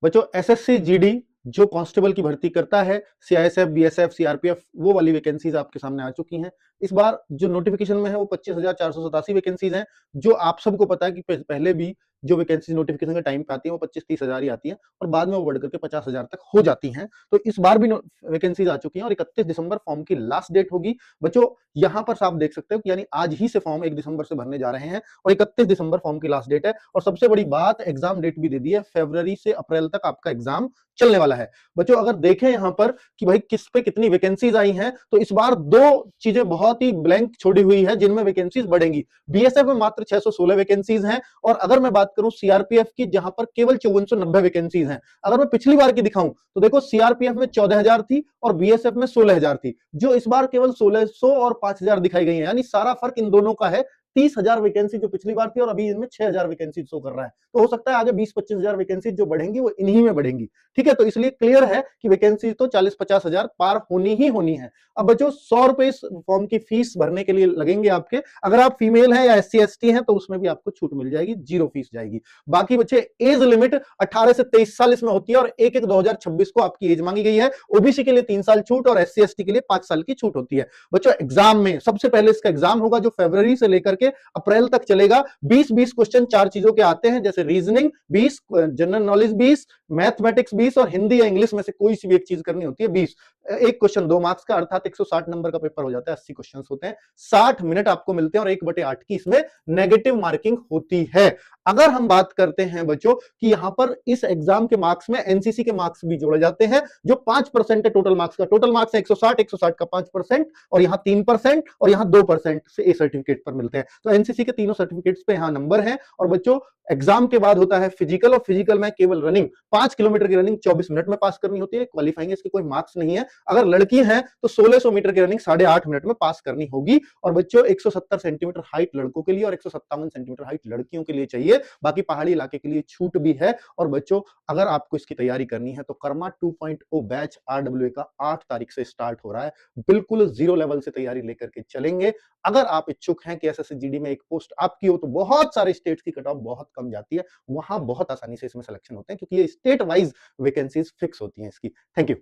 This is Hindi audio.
बच्चों एसएससी जीडी जो कांस्टेबल की भर्ती करता है, सीआईएसएफ, बीएसएफ, सीआरपीएफ, वो वाली वैकेंसीज आपके सामने आ चुकी हैं। इस बार जो नोटिफिकेशन में है वो 25,487 वैकेंसीज हैं, जो आप सबको पता है कि पहले भी जो वैकेंसी नोटिफिकेशन के टाइम पे आती है वो 25-30 हजार ही आती है और बाद में वो बढ़ करके 50,000 तक हो जाती हैं। तो इस बार भी वैकेंसीज आ चुकी हैं और 31 दिसंबर फॉर्म की लास्ट डेट होगी। बच्चों यहाँ पर आप देख सकते हो कि यानी आज ही से फॉर्म 1 दिसंबर से भरने जा रहे हैं और 31 दिसंबर फॉर्म की लास्ट डेट है। और सबसे बड़ी बात, एग्जाम डेट भी दे दी है, फरवरी से अप्रैल तक आपका एग्जाम चलने वाला है। बच्चों अगर देखें यहां पर कि भाई किस पे कितनी वैकेंसीज आई हैं, तो इस बार दो चीजें बहुत ही ब्लैंक छोड़ी हुई है जिनमें वैकेंसीज बढ़ेंगी। बीएसएफ में मात्र 616 वैकेंसीज हैं और अगर मैं बात करूं सीआरपीएफ की, जहां पर केवल 5490 वैकेंसीज हैं। अगर मैं पिछली बार की दिखाऊं तो देखो सीआरपीएफ में 14,000 थी और बीएसएफ में 16,000 थी, जो इस बार केवल 1600 और 5,000 दिखाई गई है। यानी सारा फर्क इन दोनों का है। 30,000 वैकेंसी जो पिछली बार थी और अभी इनमें 6,000 वैकेंसी शो कर रहा है। तो हो सकता है आगे 20-25,000 वैकेंसी जो बढ़ेंगी वो इन्हीं में बढ़ेंगी। ठीक है, तो इसलिए क्लियर है कि वैकेंसी तो 40-50 हजार पार होनी ही होनी है। अब बच्चों 100 रुपए इस फॉर्म की फीस भरने के लिए लगेंगे आपके। अगर आप फीमेल हैं या एससी एसटी हैं तो उसमें भी आपको छूट मिल जाएगी, 0 फीस जाएगी। बाकी बच्चे एज लिमिट 18 से 23 साल इसमें होती है और 1/1/2026 को आपकी एज मांगी गई है। ओबीसी के लिए 3 साल छूट और एससी एसटी के लिए 5 साल की छूट होती है। बच्चों एग्जाम में सबसे पहले इसका एग्जाम होगा जो फरवरी से लेकर के अप्रैल तक चलेगा। 20-20 क्वेश्चन 4 चीजों के आते हैं, जैसे रीजनिंग 20, जनरल नॉलेज 20, मैथमेटिक्स 20 और हिंदी या इंग्लिश में से कोई सी भी एक चीज करनी होती है 20। एक क्वेश्चन 2 मार्क्स का, अर्थात 160 नंबर का पेपर हो जाता है, 80 क्वेश्चन होते हैं, 60 मिनट आपको मिलते हैं और 1/8 की इसमें नेगेटिव मार्किंग होती है। अगर हम बात करते हैं बच्चों कि यहां पर इस एग्जाम के मार्क्स में एनसीसी के मार्क्स भी जोड़े जाते हैं, जो 5% है टोटल मार्क्स का। टोटल मार्क्स है 160 का 5% और यहां 3% और यहां 2% से ए सर्टिफिकेट पर मिलते हैं। तो एनसीसी के तीनों सर्टिफिकेट्स पे यहां नंबर है। और बच्चों एग्जाम के बाद होता है फिजिकल और फिजिकल में केवल रनिंग, 5 किलोमीटर की रनिंग 24 मिनट में पास करनी होती है। क्वालिफाइंग इसके कोई मार्क्स नहीं है। अगर लड़की है तो 1600 मीटर की रनिंग 8.5 मिनट में पास करनी होगी। और बच्चों 170 सेंटीमीटर हाइट लड़कों के लिए और 157 सेंटीमीटर हाइट लड़कियों के लिए चाहिए। बाकी पहाड़ी इलाके के लिए छूट भी है। और बच्चों अगर आपको इसकी तैयारी करनी है तो कर्मा 2.0 बैच आरडब्ल्यूए का 8 तारीख से स्टार्ट हो रहा है। बिल्कुल जीरो लेवल से तैयारी लेकर के चलेंगे। अगर आप इच्छुक हैं कि एसएससी जीडी में एक पोस्ट आपकी हो, तो बहुत सारे स्टेट्स की कट ऑफ बहुत कम जाती है, वहां बहुत आसानी से इसमें सिलेक्शन होते हैं क्योंकि ये स्टेट वाइज वैकेंसीज फिक्स होती हैं इसकी। Thank you.